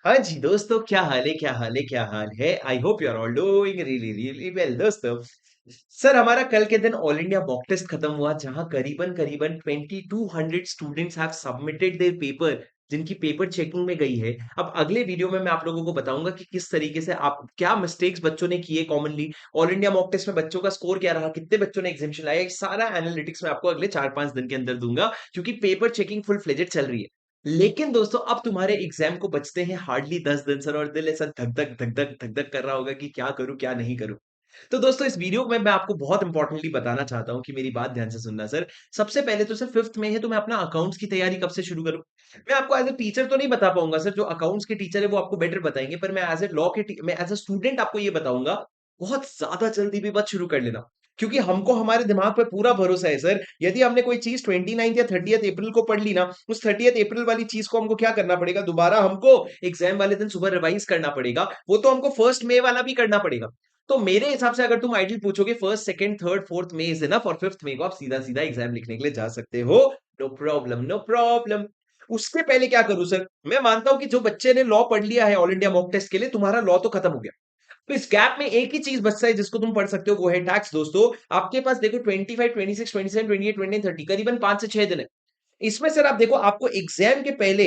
हाँ जी दोस्तों, क्या हाल है, क्या हाल है, क्या हाल है। I hope you are all doing really really well दोस्तों। सर, हमारा कल के दिन ऑल इंडिया मॉक टेस्ट खत्म हुआ, जहां करीबन करीबन 2200 students have submitted there paper, जिनकी पेपर चेकिंग में गई है। अब अगले वीडियो में मैं आप लोगों को बताऊंगा कि किस तरीके से आप क्या मिस्टेक्स बच्चों ने किए commonly, all India mock test में बच्चों का स्कोर क्या रहा, कितने बच्चों ने एग्जामिशन लाया। ये सारा एनालिटिक्स मैं आपको अगले 4-5 दिन के अंदर दूंगा, क्योंकि पेपर चेकिंग फुल फ्लेजेड चल रही है। लेकिन दोस्तों, अब तुम्हारे एग्जाम को बचते हैं हार्डली 10 दिन सर, और दिल ऐसा धक धक धक धक धक धक कर रहा होगा कि क्या करूं क्या नहीं करूं। तो दोस्तों, इस वीडियो में मैं आपको बहुत इंपॉर्टेंटली बताना चाहता हूं कि मेरी बात ध्यान से सुनना सर। सबसे पहले तो सर, फिफ्थ में है तो मैं अपना अकाउंट्स की तैयारी कब से शुरू करूं। मैं आपको एज ए टीचर तो नहीं बता पाऊंगा सर, जो अकाउंट्स के टीचर है वो आपको बेटर बताएंगे, पर मैं एज ए लॉ के मैं एज ए स्टूडेंट आपको ये बताऊंगा, बहुत ज्यादा जल्दी भी मत शुरू कर लेना। क्योंकि हमको हमारे दिमाग पे पूरा भरोसा है सर। यदि हमने कोई चीज 29 या 30 अप्रैल को पढ़ ली ना, उस 30 अप्रैल वाली चीज को हमको क्या करना पड़ेगा, दोबारा हमको एग्जाम वाले दिन सुबह रिवाइज करना पड़ेगा। वो तो हमको 1 मई वाला भी करना पड़ेगा। तो मेरे हिसाब से अगर तुम आइडियल पूछोगे, first second third fourth May is enough, और फिफ्थ मई को आप सीधा सीधा एग्जाम लिखने के लिए जा सकते हो। No problem, no problem. उसके पहले क्या करूं सर, मैं मानता हूं कि जो बच्चे ने लॉ पढ़ लिया है ऑल इंडिया मॉक टेस्ट के लिए, तुम्हारा लॉ तो खत्म हो गया। तो इस गैप में एक ही चीज बचता है जिसको तुम पढ़ सकते हो, वो है टैक्स दोस्तों। आपके पास देखो 25, 26, 27, 28, 29, 30, करीबन 5 से 6 दिन है। इसमें सर आप देखो, आपको एग्जाम के पहले,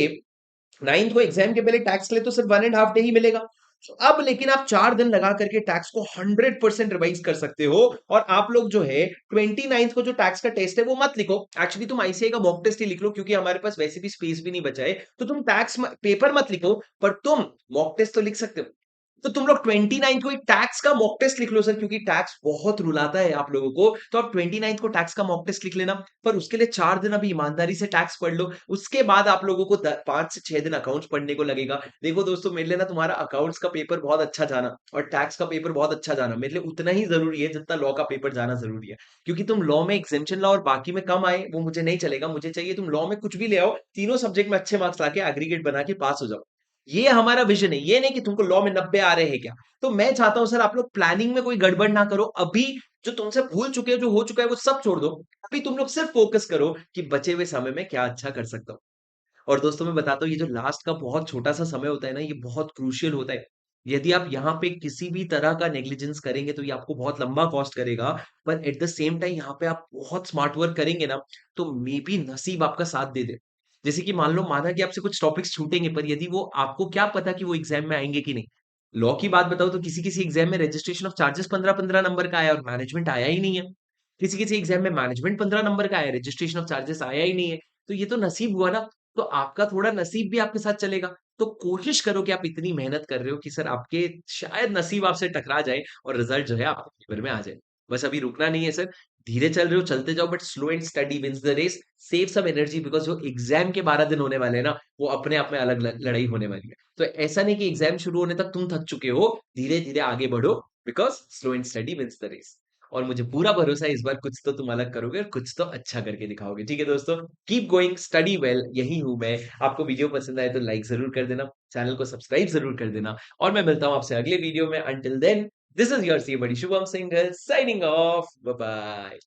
9th को एग्जाम के पहले टैक्स के लिए तो सिर्फ 1.5 डे ही मिलेगा। तो अब लेकिन आप 4 दिन लगा करके टैक्स को 100% रिवाइज कर सकते हो। और आप लोग जो है 29th को जो टैक्स का टेस्ट है वो मत लिखो, एक्चुअली तुम आईसीआई का मॉक टेस्ट ही लिख लो, क्योंकि हमारे पास वैसे भी स्पेस भी नहीं बचा है। तो तुम टैक्स पेपर मत लिखो, पर तुम मॉक टेस्ट तो लिख सकते हो। तो तुम लोग 29 को एक टैक्स का मॉक टेस्ट लिख लो सर, क्योंकि टैक्स बहुत रुलाता है आप लोगों को। तो आप 29 को टैक्स का मॉक टेस्ट लिख लेना। पर उसके लिए 4 दिन अभी ईमानदारी से टैक्स पढ़ लो। उसके बाद आप लोगों को 5 से 6 दिन अकाउंट्स पढ़ने को लगेगा। देखो दोस्तों, मेरे लिए ना तुम्हारा अकाउंट्स का पेपर बहुत अच्छा जाना और टैक्स का पेपर बहुत अच्छा जाना मेरे लिए उतना ही जरूरी है जितना लॉ का पेपर जाना जरूरी है। क्योंकि तुम लॉ में एग्जेम्पशन लाओ और बाकी में कम आए, वो मुझे नहीं चलेगा। मुझे चाहिए तुम लॉ में कुछ भी ले आओ, तीनों सब्जेक्ट में अच्छे मार्क्स लाके एग्रीगेट बना के पास हो जाओ। ये हमारा विजन है, ये नहीं कि तुमको लॉ में 90 आ रहे हैं क्या। तो मैं चाहता हूं सर, आप लोग प्लानिंग में कोई गड़बड़ ना करो अभी। जो तुमसे भूल चुके हो, जो हो चुका है, वो सब छोड़ दो। अभी तुम लोग सिर्फ फोकस करो कि बचे हुए समय में क्या अच्छा कर सकता हूँ। और दोस्तों, मैं बताता हूँ, ये जो लास्ट का बहुत छोटा सा समय होता है ना, ये बहुत क्रूशियल होता है। यदि आप यहाँ पे किसी भी तरह का नेग्लिजेंस करेंगे तो ये आपको बहुत लंबा कॉस्ट करेगा। पर एट द सेम टाइम यहाँ पे आप बहुत स्मार्ट वर्क करेंगे ना, तो मे बी नसीब आपका साथ दे दे। जैसे कि मान लो, माना कि आपसे कुछ टॉपिक्स छूटेंगे, पर यदि वो आपको क्या पता कि वो एग्जाम में आएंगे कि नहीं। लॉ की बात बताओ तो किसी किसी एग्जाम में रजिस्ट्रेशन ऑफ चार्जेस 15-15 नंबर का आया और मैनेजमेंट आया ही नहीं है। किसी किसी एग्जाम में मैनेजमेंट 15 नंबर का आया, रजिस्ट्रेशन ऑफ चार्जेस आया ही नहीं है। तो ये तो नसीब हुआ ना। तो आपका थोड़ा नसीब भी आपके साथ चलेगा। तो कोशिश करो कि आप इतनी मेहनत कर रहे हो कि सर आपके शायद नसीब आपसे टकरा जाए और रिजल्ट जो है आपके फेवर में आ जाए। बस अभी रुकना नहीं है सर। धीरे चल रहे हो, चलते जाओ, but slow and steady wins the race. Save some energy, because जो एग्ज़ाम के 12 दिन होने वाले हैं ना, वो अपने आप में अलग ल लड़ाई होने वाली है। तो ऐसा नहीं कि एग्ज़ाम शुरू होने तक तुम थक चुके हो, धीरे-धीरे आगे बढ़ो, because slow and steady wins the race. और मुझे पूरा भरोसा है, इस बार कुछ तो तुम अलग करोगे और कुछ तो अच्छा करके दिखाओगे। ठीक है दोस्तों? कीप गोइंग, स्टडी वेल, यही हूँ मैं। आपको वीडियो पसंद आए तो लाइक ज़रूर कर देना, चैनल को सब्सक्राइब ज़रूर कर देना, और मैं मिलता हूँ आपसे अगले वीडियो में। Until then, this is your C buddy Shubham Singhal signing off. Bye bye.